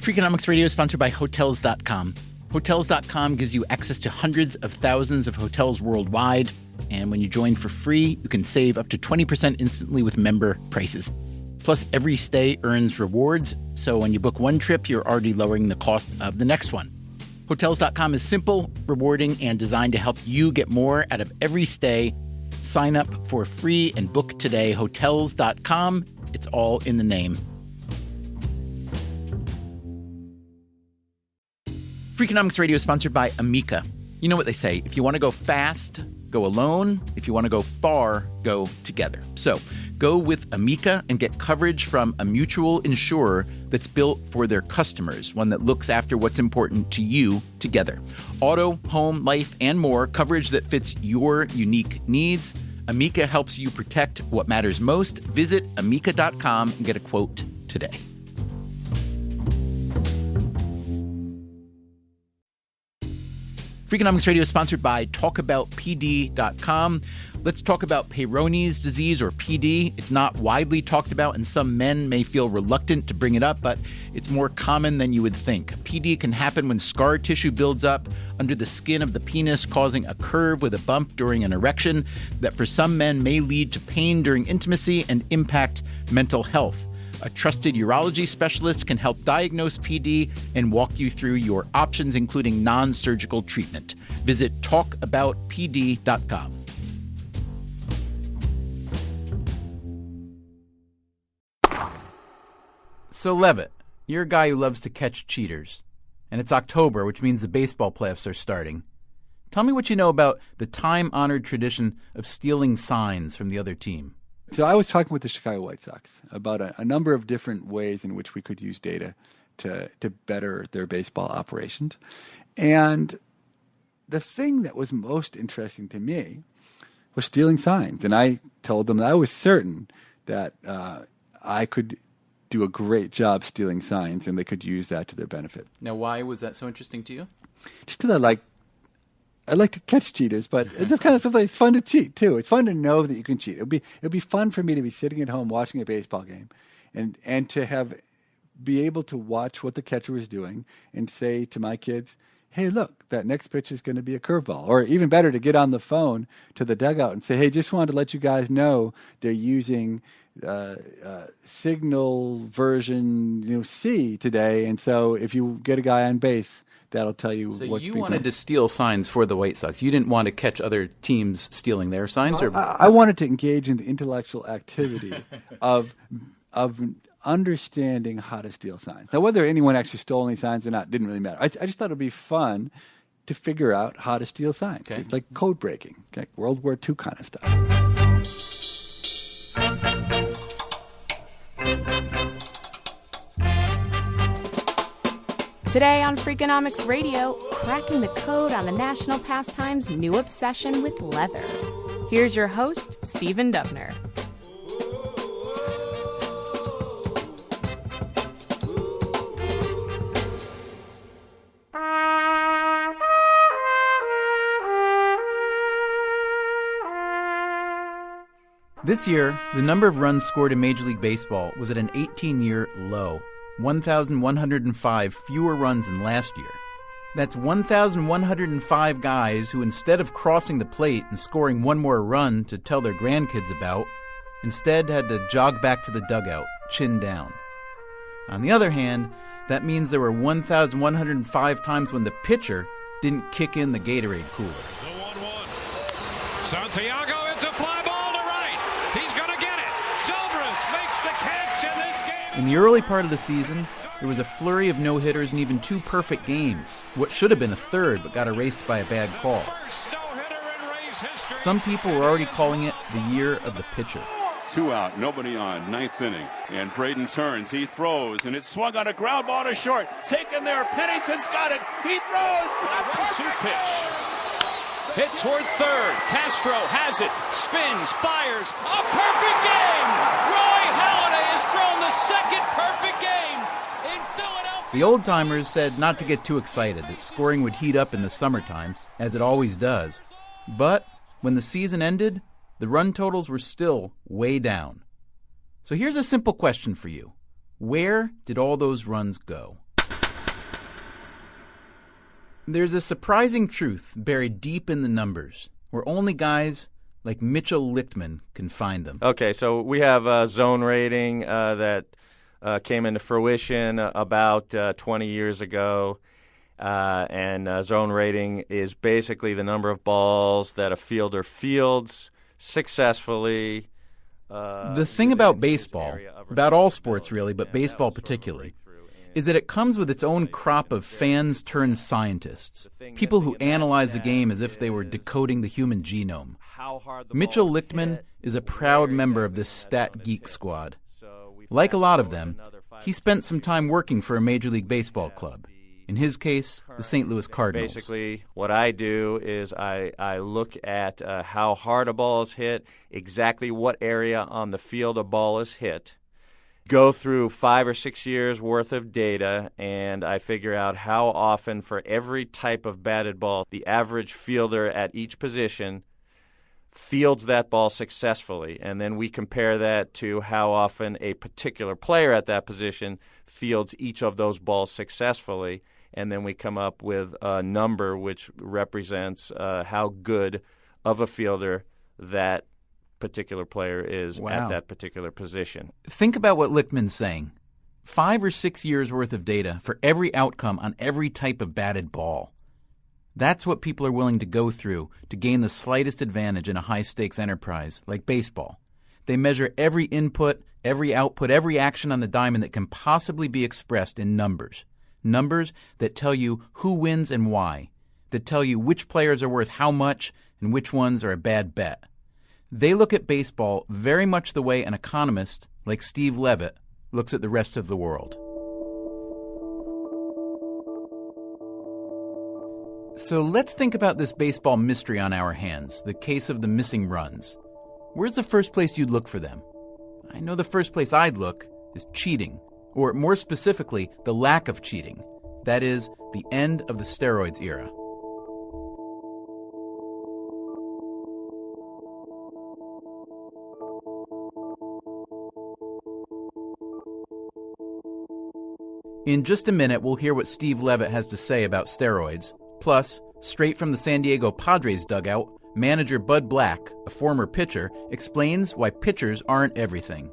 Freakonomics Radio is sponsored by Hotels.com. Hotels.com gives you access to hundreds of thousands of hotels worldwide. And when you join for free, you can save up to 20% instantly with member prices. Plus, every stay earns rewards. So when you book one trip, you're already lowering the cost of the next one. Hotels.com is simple, rewarding, and designed to help you get more out of every stay. Sign up for free and book today. Hotels.com. It's all in the name. Freakonomics Radio is sponsored by Amica. You know what they say, if you want to go fast, go alone. If you want to go far, go together. So go with Amica and get coverage from a mutual insurer that's built for their customers, one that looks after what's important to you together. Auto, home, life, and more, coverage that fits your unique needs. Amica helps you protect what matters most. Visit amica.com and get a quote today. Freakonomics Radio is sponsored by TalkAboutPD.com. Let's talk about Peyronie's disease, or PD. It's not widely talked about, and some men may feel reluctant to bring it up, but it's more common than you would think. PD can happen when scar tissue builds up under the skin of the penis, causing a curve with a bump during an erection that for some men may lead to pain during intimacy and impact mental health. A trusted urology specialist can help diagnose PD and walk you through your options, including non-surgical treatment. Visit talkaboutpd.com. So, Levitt, you're a guy who loves to catch cheaters. And it's October, which means the baseball playoffs are starting. Tell me what you know about the time-honored tradition of stealing signs from the other team. So I was talking with the Chicago White Sox about a number of different ways in which we could use data to better their baseball operations. And the thing that was most interesting to me was stealing signs. And I told them that I was certain that I could do a great job stealing signs and they could use that to their benefit. Now, why was that so interesting to you? Just because I like to catch cheaters, but it's kind of it's fun to cheat too. It's fun to know that you can cheat. It'd be fun for me to be sitting at home watching a baseball game, and to be able to watch what the catcher is doing and say to my kids, "Hey, look, that next pitch is going to be a curveball." Or even better, to get on the phone to the dugout and say, "Hey, just wanted to let you guys know they're using signal version C today, and so if you get a guy on base, that'll tell you what's being done." So you wanted to steal signs for the White Sox. You didn't want to catch other teams stealing their signs? I wanted to engage in the intellectual activity of understanding how to steal signs. Now, whether anyone actually stole any signs or not didn't really matter. I just thought it would be fun to figure out how to steal signs. Okay. It's like code breaking, like World War II kind of stuff. Today on Freakonomics Radio, cracking the code on the national pastime's new obsession with leather. Here's your host, Stephen Dubner. This year, the number of runs scored in Major League Baseball was at an 18-year low. 1,105 fewer runs than last year. That's 1,105 guys who, instead of crossing the plate and scoring one more run to tell their grandkids about, instead had to jog back to the dugout, chin down. On the other hand, that means there were 1,105 times when the pitcher didn't kick in the Gatorade cooler. The 1-1. Santiago, it's a fly ball to right. He's going to get it. Zobrist makes the catch in this game. In the early part of the season, there was a flurry of no-hitters and even two perfect games, what should have been a third but got erased by a bad call. Some people were already calling it the year of the pitcher. 2 out, nobody on, ninth inning. And Braden turns, he throws, and it's swung on a ground ball to short. Taken there, Pennington's got it. He throws. A perfect pitch. Hit toward third. Castro has it, spins, fires. A perfect game. Roy Halladay has thrown the second perfect game in Philadelphia. The old-timers said not to get too excited, that scoring would heat up in the summertime, as it always does. But when the season ended, the run totals were still way down. So here's a simple question for you. Where did all those runs go? There's a surprising truth buried deep in the numbers, where only guys like Mitchell Lichtman can find them. Okay, so we have a zone rating that came into fruition about 20 years ago. And zone rating is basically the number of balls that a fielder fields successfully. The thing about baseball, about all sports really, but baseball particularly, is that it comes with its own crop of fans turned scientists, people who analyze the game as if they were decoding the human genome. Mitchell Lichtman is a proud member of this stat geek squad. Like a lot of them, he spent some time working for a Major League Baseball club. In his case, the St. Louis Cardinals. Basically, what I do is I look at how hard a ball is hit, exactly what area on the field a ball is hit, go through 5 or 6 years worth of data, and I figure out how often for every type of batted ball the average fielder at each position fields that ball successfully. And then we compare that to how often a particular player at that position fields each of those balls successfully. And then we come up with a number which represents how good of a fielder that particular player is at that particular position. Think about what Lichtman's saying. 5 or 6 years worth of data for every outcome on every type of batted ball. That's what people are willing to go through to gain the slightest advantage in a high-stakes enterprise like baseball. They measure every input, every output, every action on the diamond that can possibly be expressed in numbers. Numbers that tell you who wins and why, that tell you which players are worth how much and which ones are a bad bet. They look at baseball very much the way an economist like Steve Levitt looks at the rest of the world. So let's think about this baseball mystery on our hands, the case of the missing runs. Where's the first place you'd look for them? I know the first place I'd look is cheating, or more specifically, the lack of cheating. That is, the end of the steroids era. In just a minute, we'll hear what Steve Levitt has to say about steroids. Plus, straight from the San Diego Padres dugout, manager Bud Black, a former pitcher, explains why pitchers aren't everything.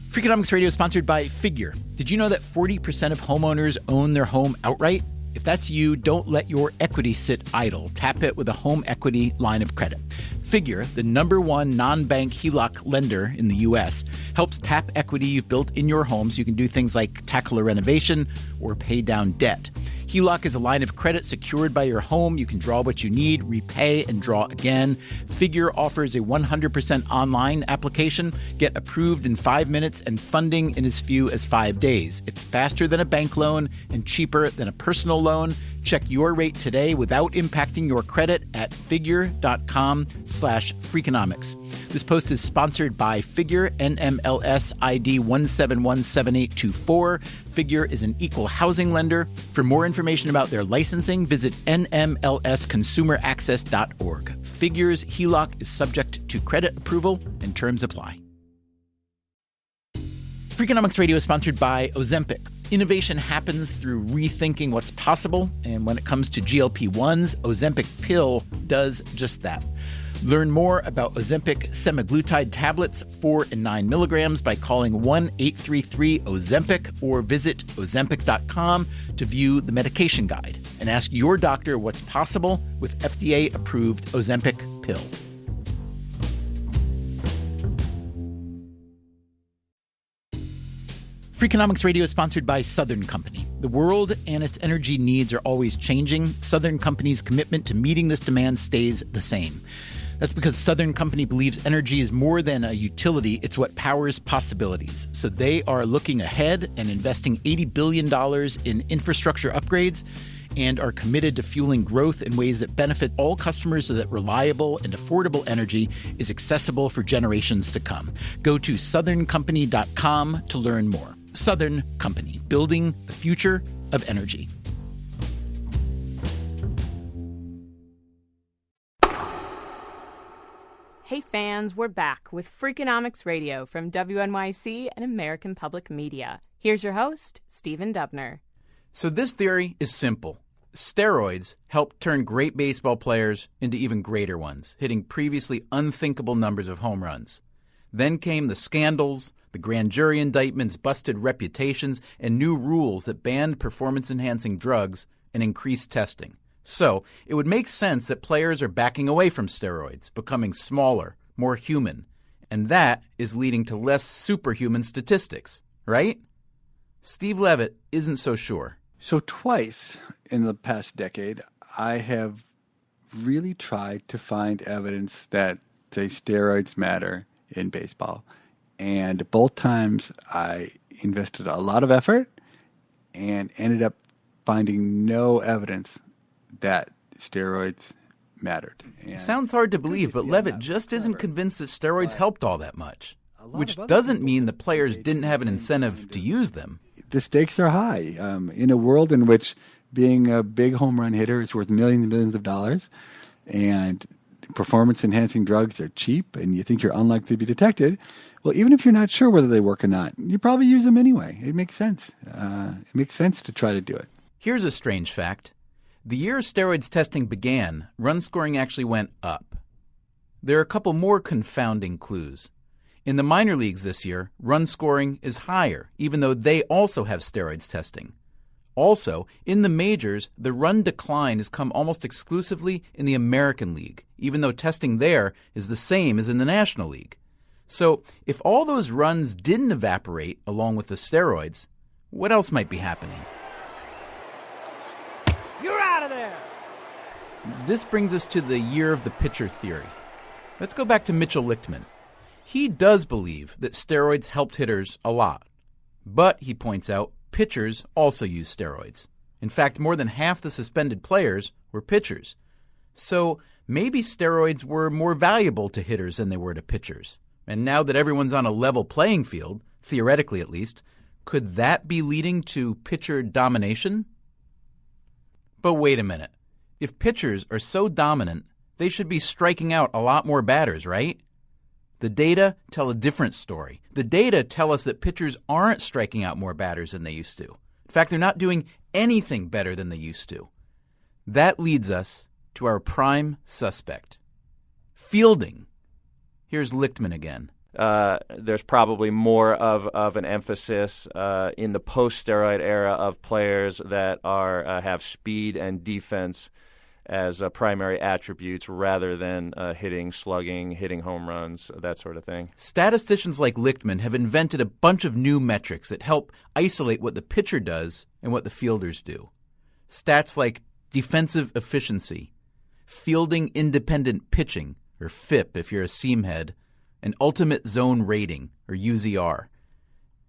Freakonomics Radio is sponsored by Figure. Did you know that 40% of homeowners own their home outright? If that's you, don't let your equity sit idle. Tap it with a home equity line of credit. Figure, the #1 non-bank HELOC lender in the U.S., helps tap equity you've built in your home so you can do things like tackle a renovation or pay down debt. HELOC is a line of credit secured by your home. You can draw what you need, repay, and draw again. Figure offers a 100% online application. Get approved in 5 minutes and funding in as few as 5 days. It's faster than a bank loan and cheaper than a personal loan. Check your rate today without impacting your credit at figure.com/Freakonomics. This post is sponsored by Figure, NMLS ID 1717824. Figure is an equal housing lender. For more information about their licensing, visit nmlsconsumeraccess.org. Figure's HELOC is subject to credit approval and terms apply. Freakonomics Radio is sponsored by Ozempic. Innovation happens through rethinking what's possible, and when it comes to GLP-1s, Ozempic pill does just that. Learn more about Ozempic semaglutide tablets, 4 and 9 milligrams, by calling 1-833-OZEMPIC or visit Ozempic.com to view the medication guide and ask your doctor what's possible with FDA-approved Ozempic pill. Freakonomics Radio is sponsored by Southern Company. The world and its energy needs are always changing. Southern Company's commitment to meeting this demand stays the same. That's because Southern Company believes energy is more than a utility, it's what powers possibilities. So they are looking ahead and investing $80 billion in infrastructure upgrades and are committed to fueling growth in ways that benefit all customers so that reliable and affordable energy is accessible for generations to come. Go to southerncompany.com to learn more. Southern Company, building the future of energy. Hey fans, we're back with Freakonomics Radio from WNYC and American Public Media. Here's your host, Stephen Dubner. So this theory is simple. Steroids help turn great baseball players into even greater ones, hitting previously unthinkable numbers of home runs. Then came the scandals, the grand jury indictments, busted reputations, and new rules that banned performance-enhancing drugs and increased testing. So it would make sense that players are backing away from steroids, becoming smaller, more human, and that is leading to less superhuman statistics, right? Steve Levitt isn't so sure. So twice in the past decade, I have really tried to find evidence that, say, steroids matter in baseball. And both times I invested a lot of effort and ended up finding no evidence that steroids mattered. And Sounds hard to believe, but Levitt just isn't convinced that steroids helped all that much, which doesn't mean the players didn't have an incentive to use them. The stakes are high. In a world in which being a big home run hitter is worth millions and millions of dollars, and performance-enhancing drugs are cheap, and you think you're unlikely to be detected, well, even if you're not sure whether they work or not, you probably use them anyway. It makes sense. It makes sense to try to do it. Here's a strange fact. The year steroids testing began, run scoring actually went up. There are a couple more confounding clues. In the minor leagues this year, run scoring is higher, even though they also have steroids testing. Also, in the majors, the run decline has come almost exclusively in the American League, even though testing there is the same as in the National League. So, if all those runs didn't evaporate along with the steroids, what else might be happening? You're out of there! This brings us to the year of the pitcher theory. Let's go back to Mitchell Lichtman. He does believe that steroids helped hitters a lot. But, he points out, pitchers also use steroids. In fact, more than half the suspended players were pitchers. So maybe steroids were more valuable to hitters than they were to pitchers. And now that everyone's on a level playing field, theoretically at least, could that be leading to pitcher domination? But wait a minute. If pitchers are so dominant, they should be striking out a lot more batters, right? The data tell a different story. The data tell us that pitchers aren't striking out more batters than they used to. In fact, they're not doing anything better than they used to. That leads us to our prime suspect, fielding. Here's Lichtman again. There's probably more of an emphasis in the post-steroid era of players that have speed and defense as primary attributes rather than hitting, slugging, hitting home runs, that sort of thing. Statisticians like Lichtman have invented a bunch of new metrics that help isolate what the pitcher does and what the fielders do. Stats like defensive efficiency, fielding independent pitching, or FIP if you're a seamhead, and ultimate zone rating, or UZR.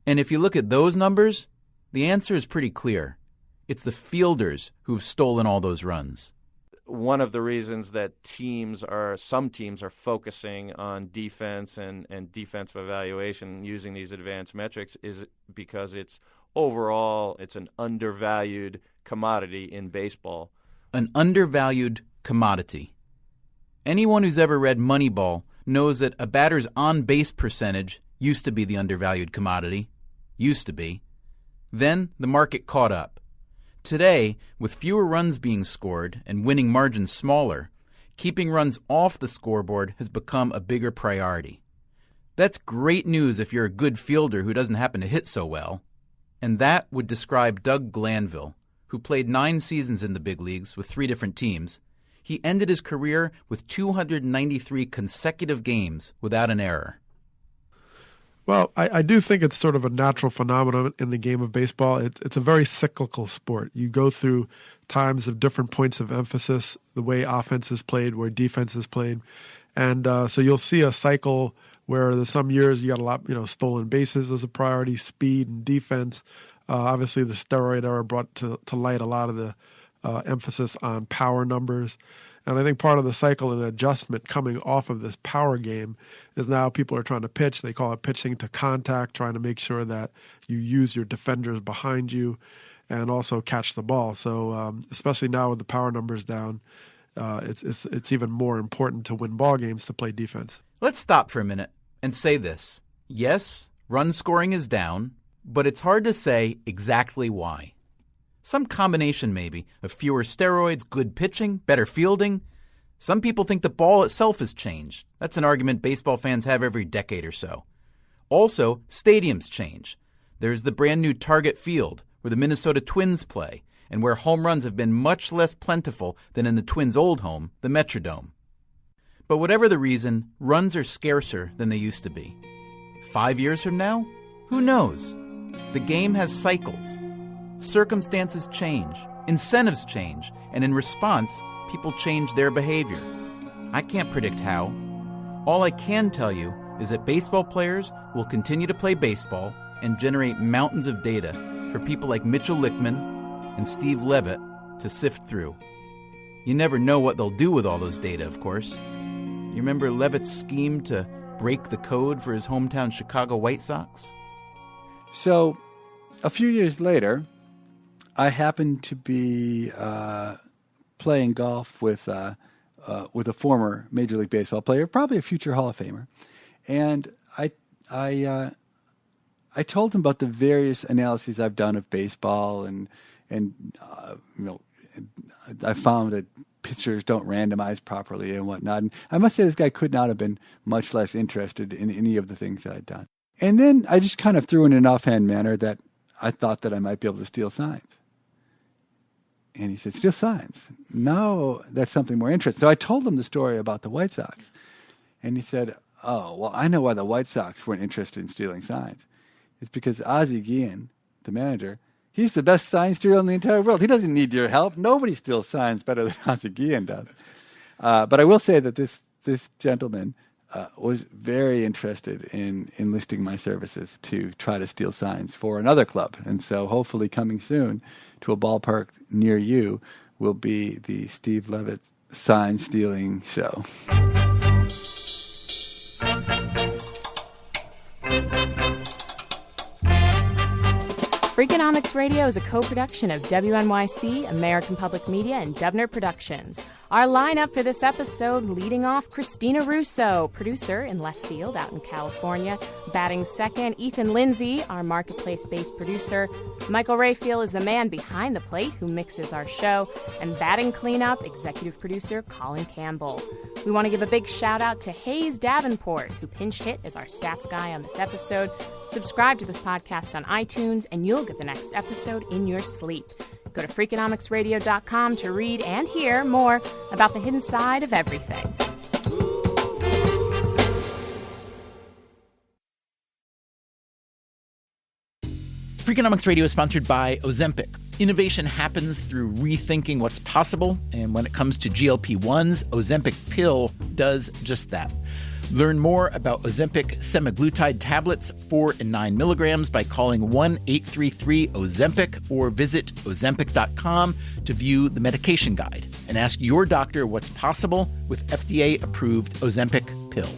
And if you look at those numbers, the answer is pretty clear. It's the fielders who've stolen all those runs. One of the reasons that some teams are focusing on defense and defensive evaluation using these advanced metrics is because it's an undervalued commodity in baseball. An undervalued commodity. Anyone who's ever read Moneyball knows that a batter's on-base percentage used to be the undervalued commodity. Used to be. Then the market caught up. Today, with fewer runs being scored and winning margins smaller, keeping runs off the scoreboard has become a bigger priority. That's great news if you're a good fielder who doesn't happen to hit so well. And that would describe Doug Glanville, who played 9 seasons in the big leagues with 3 different teams. He ended his career with 293 consecutive games without an error. Well, I do think it's sort of a natural phenomenon in the game of baseball. It's a very cyclical sport. You go through times of different points of emphasis, the way offense is played, where defense is played. And so you'll see a cycle where there's some years you got a lot, stolen bases as a priority, speed and defense. Obviously, the steroid era brought to light a lot of the emphasis on power numbers. And I think part of the cycle and adjustment coming off of this power game is now people are trying to pitch. They call it pitching to contact, trying to make sure that you use your defenders behind you and also catch the ball. So especially now with the power numbers down, it's even more important to win ball games to play defense. Let's stop for a minute and say this. Yes, run scoring is down, but it's hard to say exactly why. Some combination maybe of fewer steroids, good pitching, better fielding. Some people think the ball itself has changed. That's an argument baseball fans have every decade or so. Also, stadiums change. There's the brand new Target Field, where the Minnesota Twins play, and where home runs have been much less plentiful than in the Twins' old home, the Metrodome. But whatever the reason, runs are scarcer than they used to be. 5 years from now? Who knows? The game has cycles. Circumstances change, incentives change, and in response, people change their behavior. I can't predict how. All I can tell you is that baseball players will continue to play baseball and generate mountains of data for people like Mitchell Lichtman and Steve Levitt to sift through. You never know what they'll do with all those data, of course. You remember Levitt's scheme to break the code for his hometown Chicago White Sox? So, a few years later, I happened to be playing golf with a former Major League Baseball player, probably a future Hall of Famer, and I told him about the various analyses I've done of baseball, and I found that pitchers don't randomize properly and whatnot. And I must say, this guy could not have been much less interested in any of the things that I'd done. And then I just kind of threw in an offhand manner that I thought that I might be able to steal signs. And he said, steal signs? No, that's something more interesting. So I told him the story about the White Sox. And he said, oh, well, I know why the White Sox weren't interested in stealing signs. It's because Ozzie Guillen, the manager, he's the best sign stealer in the entire world. He doesn't need your help. Nobody steals signs better than Ozzie Guillen does. But I will say that this gentleman was very interested in enlisting my services to try to steal signs for another club. And so hopefully coming soon to a ballpark near you will be the Steve Levitt sign stealing show. Freakonomics Radio is a co-production of WNYC, American Public Media, and Dubner Productions. Our lineup for this episode, leading off, Christina Russo, producer in left field out in California. Batting second, Ethan Lindsay, our marketplace-based producer. Michael Rayfield is the man behind the plate who mixes our show. And batting cleanup, executive producer Colin Campbell. We want to give a big shout-out to Hayes Davenport, who pinch hit as our stats guy on this episode. Subscribe to this podcast on iTunes, and you'll get the next episode in your sleep. Go to Freakonomicsradio.com to read and hear more about the hidden side of everything. Freakonomics Radio is sponsored by Ozempic. Innovation happens through rethinking what's possible, and when it comes to GLP-1s, Ozempic pill does just that. Learn more about Ozempic semaglutide tablets, 4 and 9 milligrams, by calling 1-833-OZEMPIC or visit Ozempic.com to view the medication guide and ask your doctor what's possible with FDA-approved Ozempic pill.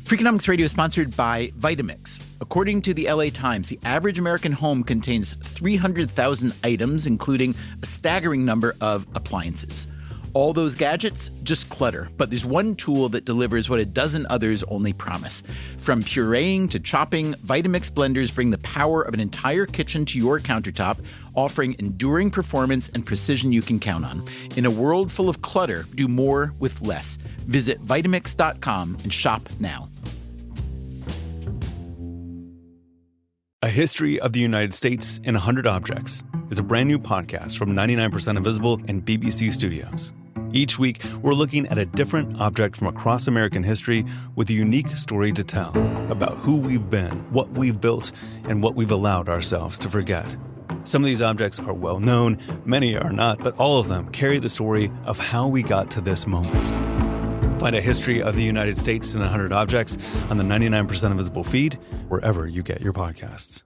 Freakonomics Radio is sponsored by Vitamix. According to the LA Times, the average American home contains 300,000 items, including a staggering number of appliances. All those gadgets, just clutter. But there's one tool that delivers what a dozen others only promise. From pureeing to chopping, Vitamix blenders bring the power of an entire kitchen to your countertop, offering enduring performance and precision you can count on. In a world full of clutter, do more with less. Visit Vitamix.com and shop now. A History of the United States in 100 Objects is a brand new podcast from 99% Invisible and BBC Studios. Each week, we're looking at a different object from across American history with a unique story to tell about who we've been, what we've built, and what we've allowed ourselves to forget. Some of these objects are well known, many are not, but all of them carry the story of how we got to this moment. Find A History of the United States in 100 Objects on the 99% Invisible feed, wherever you get your podcasts.